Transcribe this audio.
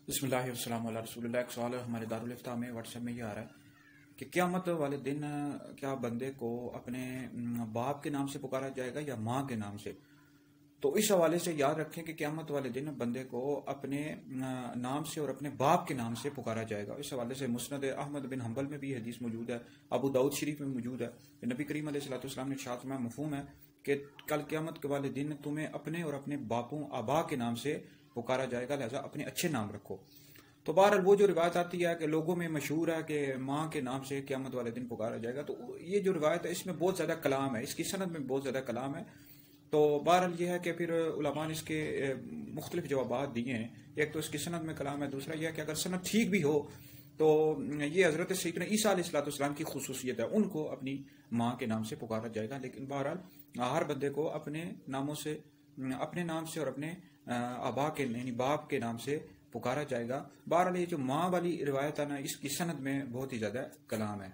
بسم اللہ والسلام علی رسول اللہ۔ ایک سوال ہمارے دارالفتاح میں واٹس ایپ میں یہ آ رہا ہے کہ قیامت والے دن کیا بندے کو اپنے باپ کے نام سے پکارا جائے گا یا ماں کے نام سے؟ تو اس حوالے سے یاد رکھیں کہ قیامت والے دن بندے کو اپنے نام سے اور اپنے باپ کے نام سے پکارا جائے گا۔ اس حوالے سے مسند احمد بن حنبل میں بھی حدیث موجود ہے، ابو داؤد شریف میں موجود ہے کہ نبی کریم علیہ الصلوۃ والسلام نے ارشاد فرمایا، مفہوم ہے کہ کل قیامت کے والے دن تمہیں اپنے اور اپنے باپوں آبا کے نام سے پکارا جائے گا، لہذا اپنے اچھے نام رکھو۔ تو بہرحال وہ جو روایت آتی ہے کہ لوگوں میں مشہور ہے کہ ماں کے نام سے قیامت والے دن پکارا جائے گا، تو یہ جو روایت ہے اس میں بہت زیادہ کلام ہے، اس کی سند میں بہت زیادہ کلام ہے۔ تو بہرحال یہ ہے کہ پھر علماء نے اس کے مختلف جوابات دیے ہیں۔ ایک تو اس کی سند میں کلام ہے، دوسرا یہ ہے کہ اگر سند ٹھیک بھی ہو تو یہ حضرت سیدنا عیسیٰ علیہ الصلوۃ والسلام کی خصوصیت ہے، ان کو اپنی ماں کے نام سے پکارا جائے گا۔ لیکن بہرحال ہر بندے کو اپنے ناموں سے، اپنے نام سے اور اپنے آبا کے یعنی باپ کے نام سے پکارا جائے گا۔ بہرحال یہ جو ماں والی روایت ہے نا، اس کی سند میں بہت ہی زیادہ کلام ہے۔